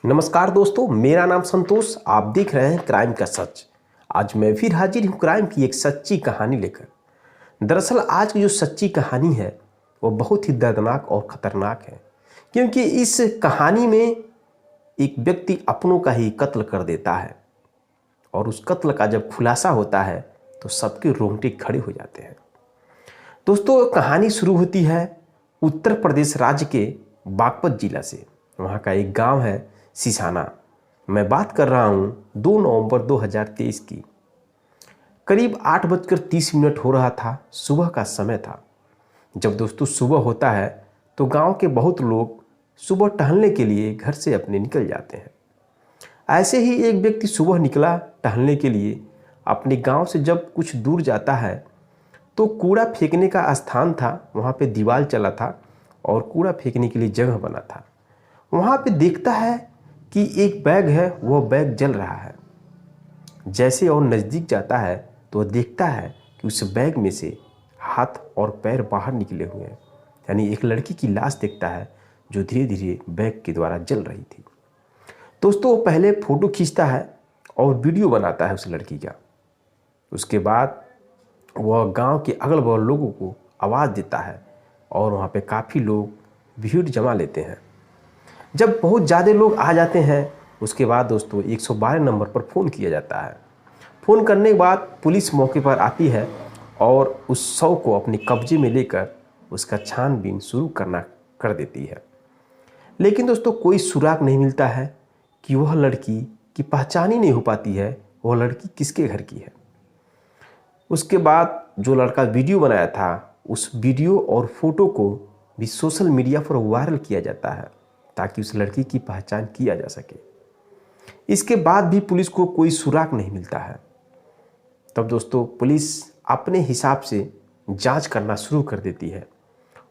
नमस्कार दोस्तों, मेरा नाम संतोष। आप देख रहे हैं क्राइम का सच। आज मैं फिर हाजिर हूँ क्राइम की एक सच्ची कहानी लेकर। दरअसल आज की जो सच्ची कहानी है वो बहुत ही दर्दनाक और ख़तरनाक है, क्योंकि इस कहानी में एक व्यक्ति अपनों का ही कत्ल कर देता है और उस कत्ल का जब खुलासा होता है तो सबके रोंगटे खड़े हो जाते हैं। दोस्तों, कहानी शुरू होती है उत्तर प्रदेश राज्य के बागपत जिला से। वहाँ का एक गांव है सिसाना। मैं बात कर रहा हूँ 2 नवंबर 2023 की। करीब 8:30 हो रहा था, सुबह का समय था। जब दोस्तों सुबह होता है तो गांव के बहुत लोग सुबह टहलने के लिए घर से अपने निकल जाते हैं। ऐसे ही एक व्यक्ति सुबह निकला टहलने के लिए। अपने गांव से जब कुछ दूर जाता है तो कूड़ा फेंकने का स्थान था, वहाँ पे दीवार चला था और कूड़ा फेंकने के लिए जगह बना था। वहाँ पे देखता है कि एक बैग है, वह बैग जल रहा है। जैसे और नज़दीक जाता है तो देखता है कि उस बैग में से हाथ और पैर बाहर निकले हुए हैं, यानी एक लड़की की लाश देखता है जो धीरे धीरे बैग के द्वारा जल रही थी। दोस्तों, वो पहले फ़ोटो खींचता है और वीडियो बनाता है उस लड़की का। उसके बाद वह गांव के अगल बगल लोगों को आवाज़ देता है और वहाँ पे काफ़ी लोग भीड़ जमा लेते हैं। जब बहुत ज़्यादा लोग आ जाते हैं उसके बाद दोस्तों 112 नंबर पर फ़ोन किया जाता है। फ़ोन करने के बाद पुलिस मौके पर आती है और उस शव को अपने कब्जे में लेकर उसका छानबीन शुरू कर देती है। लेकिन दोस्तों कोई सुराग नहीं मिलता है कि वह लड़की की पहचान ही नहीं हो पाती है, वह लड़की किसके घर की है। उसके बाद जो लड़का वीडियो बनाया था उस वीडियो और फोटो को भी सोशल मीडिया पर वायरल किया जाता है ताकि उस लड़की की पहचान किया जा सके। इसके बाद भी पुलिस को कोई सुराग नहीं मिलता है। तब दोस्तों पुलिस अपने हिसाब से जांच करना शुरू कर देती है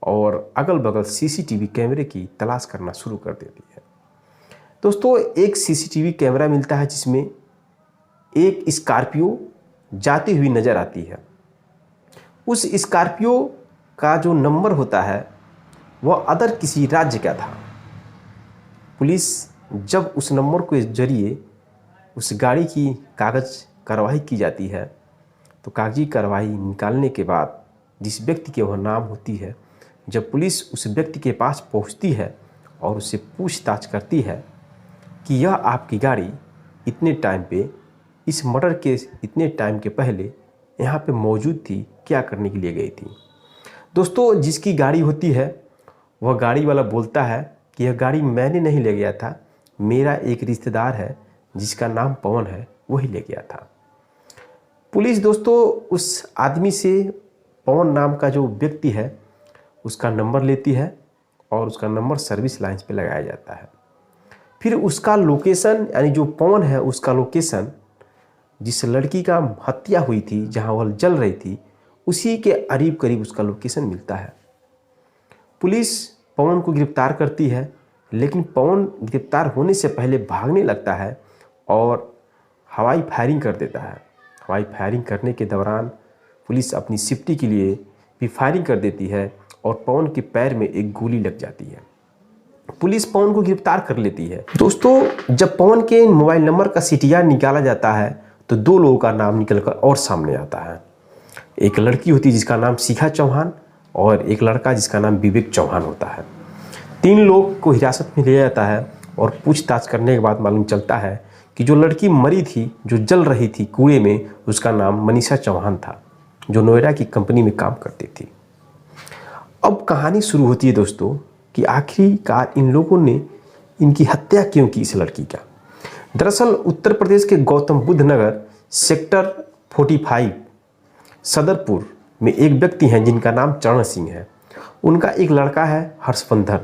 और अगल बगल सीसीटीवी कैमरे की तलाश करना शुरू कर देती है। दोस्तों, एक सीसीटीवी कैमरा मिलता है जिसमें एक स्कॉर्पियो जाती हुई नज़र आती है। उस स्कॉर्पियो का जो नंबर होता है वह अदर किसी राज्य का था। पुलिस जब उस नंबर के जरिए उस गाड़ी की कागज़ कार्रवाई की जाती है तो कागजी कार्रवाई निकालने के बाद जिस व्यक्ति के वह नाम होती है, जब पुलिस उस व्यक्ति के पास पहुंचती है और उससे पूछताछ करती है कि यह आपकी गाड़ी इतने टाइम पे, इस मर्डर के इतने टाइम के पहले यहाँ पे मौजूद थी, क्या करने के लिए गई थी। दोस्तों, जिसकी गाड़ी होती है वह गाड़ी वाला बोलता है कि यह गाड़ी मैंने नहीं ले गया था, मेरा एक रिश्तेदार है जिसका नाम पवन है, वही ले गया था। पुलिस दोस्तों उस आदमी से, पवन नाम का जो व्यक्ति है, उसका नंबर लेती है और उसका नंबर सर्विस लाइन्स पे लगाया जाता है। फिर उसका लोकेशन, यानी जो पवन है उसका लोकेशन जिस लड़की का हत्या हुई थी, जहाँ वह जल रही थी, उसी के करीब करीब उसका लोकेशन मिलता है। पुलिस पवन को गिरफ्तार करती है, लेकिन पवन गिरफ्तार होने से पहले भागने लगता है और हवाई फायरिंग कर देता है। हवाई फायरिंग करने के दौरान पुलिस अपनी सेफ्टी के लिए भी फायरिंग कर देती है और पवन के पैर में एक गोली लग जाती है। पुलिस पवन को गिरफ्तार कर लेती है। दोस्तों, जब पवन के मोबाइल नंबर का सीटीआर निकाला जाता है तो 2 लोगों का नाम निकलकर और सामने आता है। एक लड़की होती है जिसका नाम शिखा चौहान और एक लड़का जिसका नाम विवेक चौहान होता है। 3 लोग को हिरासत में लिया जाता है और पूछताछ करने के बाद मालूम चलता है कि जो लड़की मरी थी, जो जल रही थी कुएं में, उसका नाम मनीषा चौहान था, जो नोएडा की कंपनी में काम करती थी। अब कहानी शुरू होती है दोस्तों कि आखिरकार इन लोगों ने इनकी हत्या क्यों की इस लड़की का। दरअसल उत्तर प्रदेश के गौतम बुद्ध नगर सेक्टर 45 सदरपुर में एक व्यक्ति हैं जिनका नाम चरण सिंह है। उनका एक लड़का है हर्षवर्धन।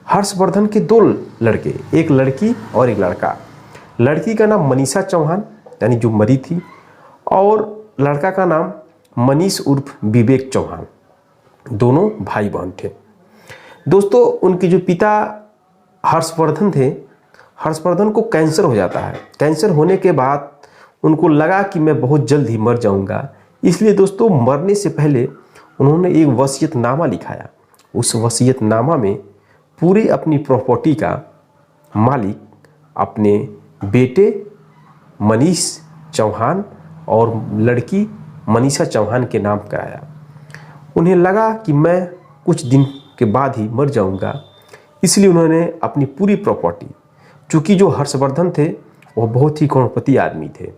हर्षवर्धन के 2 लड़के, एक लड़की और एक लड़का। लड़की का नाम मनीषा चौहान यानी जो मरी थी, और लड़का का नाम मनीष उर्फ विवेक चौहान। दोनों भाई बहन थे। दोस्तों, उनके जो पिता हर्षवर्धन थे, हर्षवर्धन को कैंसर हो जाता है। कैंसर होने के बाद उनको लगा कि मैं बहुत जल्द ही मर जाऊंगा, इसलिए दोस्तों मरने से पहले उन्होंने एक वसीयतनामा लिखाया। उस वसीयतनामा में पूरे अपनी प्रॉपर्टी का मालिक अपने बेटे मनीष चौहान और लड़की मनीषा चौहान के नाम कराया। उन्हें लगा कि मैं कुछ दिन के बाद ही मर जाऊंगा, इसलिए उन्होंने अपनी पूरी प्रॉपर्टी, चूँकि जो हर्षवर्धन थे वो बहुत ही करोड़पति आदमी थे,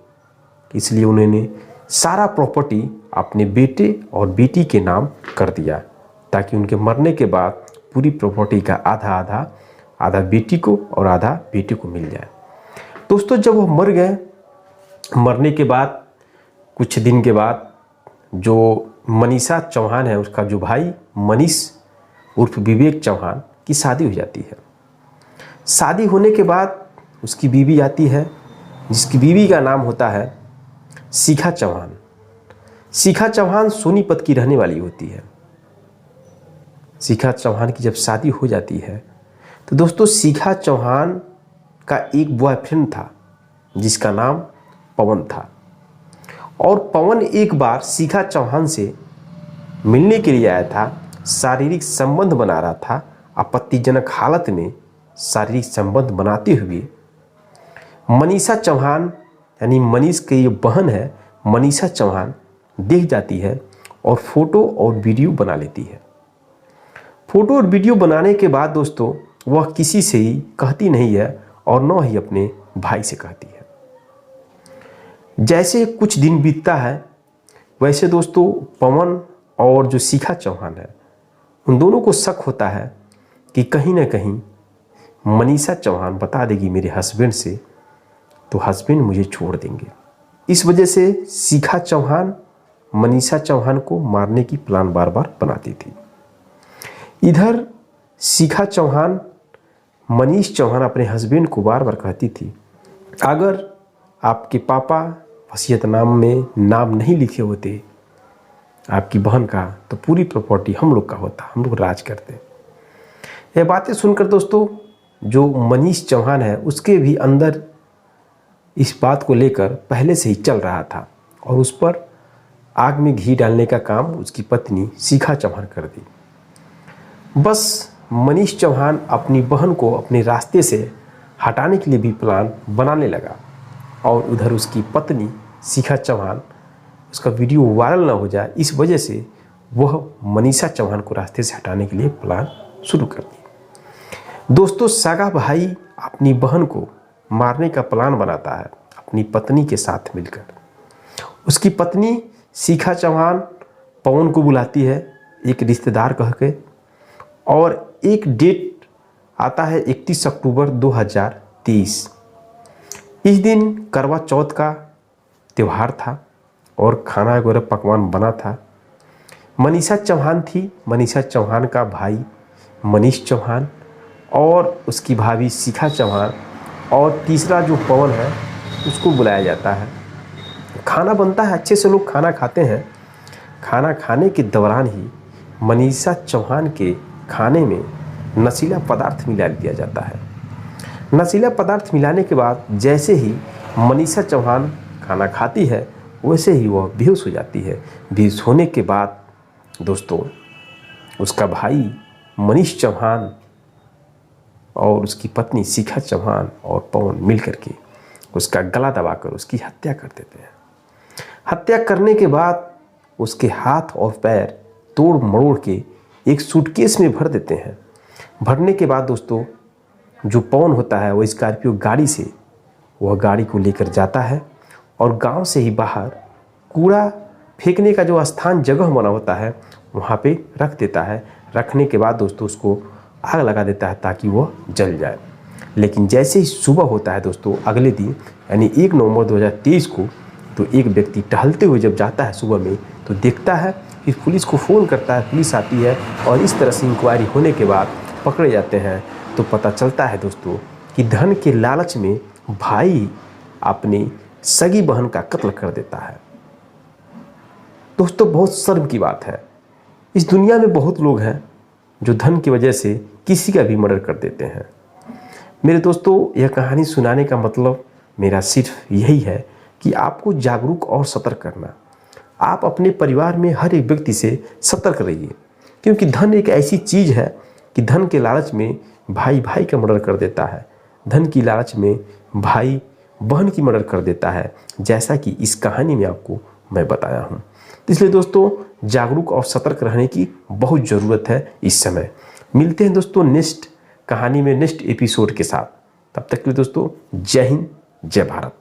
इसलिए उन्होंने सारा प्रॉपर्टी अपने बेटे और बेटी के नाम कर दिया, ताकि उनके मरने के बाद पूरी प्रॉपर्टी का आधा बेटी को और आधा बेटे को मिल जाए। दोस्तों, जब वो मर गए, मरने के बाद कुछ दिन के बाद जो मनीषा चौहान है, उसका जो भाई मनीष उर्फ विवेक चौहान की शादी हो जाती है। शादी होने के बाद उसकी बीवी आती है, जिसकी बीवी का नाम होता है शिखा चौहान। शिखा चौहान सोनीपत की रहने वाली होती है। शिखा चौहान की जब शादी हो जाती है तो दोस्तों, शिखा चौहान का एक बॉयफ्रेंड था जिसका नाम पवन था, और पवन एक बार शिखा चौहान से मिलने के लिए आया था, शारीरिक संबंध बना रहा था। आपत्तिजनक हालत में शारीरिक संबंध बनाते हुए मनीषा चौहान यानी मनीष की ये बहन है मनीषा चौहान देख जाती है और फोटो और वीडियो बना लेती है। फोटो और वीडियो बनाने के बाद दोस्तों, वह किसी से ही कहती नहीं है और न ही अपने भाई से कहती है। जैसे कुछ दिन बीतता है, वैसे दोस्तों पवन और जो शिखा चौहान है, उन दोनों को शक होता है कि कहीं ना कहीं मनीषा चौहान बता देगी मेरे हस्बैंड से, तो हस्बैंड मुझे छोड़ देंगे। इस वजह से शिखा चौहान मनीषा चौहान को मारने की प्लान बार बार बनाती थी। इधर शिखा चौहान मनीष चौहान अपने हस्बैंड को बार बार कहती थी, अगर आपके पापा वसीयतनामा में नाम नहीं लिखे होते आपकी बहन का, तो पूरी प्रॉपर्टी हम लोग का होता, हम लोग राज करते। ये बातें सुनकर दोस्तों, जो मनीष चौहान है उसके भी अंदर इस बात को लेकर पहले से ही चल रहा था, और उस पर आग में घी डालने का काम उसकी पत्नी शिखा चौहान कर दी। बस मनीष चौहान अपनी बहन को अपने रास्ते से हटाने के लिए भी प्लान बनाने लगा, और उधर उसकी पत्नी शिखा चौहान, उसका वीडियो वायरल ना हो जाए, इस वजह से वह मनीषा चौहान को रास्ते से हटाने के लिए प्लान शुरू कर दी। दोस्तों, सगा भाई अपनी बहन को मारने का प्लान बनाता है अपनी पत्नी के साथ मिलकर। उसकी पत्नी शिखा चौहान पवन को बुलाती है एक रिश्तेदार कह के, और एक डेट आता है 31 अक्टूबर 2023। इस दिन करवा चौथ का त्यौहार था और खाना वगैरह पकवान बना था। मनीषा चौहान थी, मनीषा चौहान का भाई मनीष चौहान और उसकी भाभी शिखा चौहान, और तीसरा जो पवन है उसको बुलाया जाता है। खाना बनता है, अच्छे से लोग खाना खाते हैं। खाना खाने के दौरान ही मनीषा चौहान के खाने में नशीला पदार्थ मिला दिया जाता है। नशीला पदार्थ मिलाने के बाद जैसे ही मनीषा चौहान खाना खाती है, वैसे ही वह बेहोश हो जाती है। बेहोश होने के बाद दोस्तों, उसका भाई मनीष चौहान और उसकी पत्नी शिखा चौहान और पवन मिलकर के उसका गला दबाकर उसकी हत्या कर देते हैं। हत्या करने के बाद उसके हाथ और पैर तोड़ मरोड़ के एक सूटकेस में भर देते हैं। भरने के बाद दोस्तों, जो पवन होता है वो स्कॉर्पियो गाड़ी से वह गाड़ी को लेकर जाता है और गांव से ही बाहर कूड़ा फेंकने का जो स्थान जगह बना होता है वहाँ पे रख देता है। रखने के बाद दोस्तों, उसको आग लगा देता है ताकि वो जल जाए। लेकिन जैसे ही सुबह होता है दोस्तों, अगले दिन यानी 1 नवंबर 2023 को, तो एक व्यक्ति टहलते हुए जब जाता है सुबह में, तो देखता है कि पुलिस को फ़ोन करता है, पुलिस आती है और इस तरह से इंक्वायरी होने के बाद पकड़े जाते हैं। तो पता चलता है दोस्तों कि धन के लालच में भाई अपनी सगी बहन का कत्ल कर देता है। दोस्तों, बहुत शर्म की बात है, इस दुनिया में बहुत लोग हैं जो धन की वजह से किसी का भी मर्डर कर देते हैं। मेरे दोस्तों, यह कहानी सुनाने का मतलब मेरा सिर्फ यही है कि आपको जागरूक और सतर्क करना। आप अपने परिवार में हर एक व्यक्ति से सतर्क रहिए, क्योंकि धन एक ऐसी चीज़ है कि धन के लालच में भाई भाई का मर्डर कर देता है। धन की लालच में भाई बहन की मर्डर कर देता है, जैसा कि इस कहानी में आपको मैं बताया हूँ। इसलिए दोस्तों जागरूक और सतर्क रहने की बहुत ज़रूरत है इस समय। मिलते हैं दोस्तों नेक्स्ट कहानी में, नेक्स्ट एपिसोड के साथ। तब तक के लिए दोस्तों जय हिंद, जय भारत।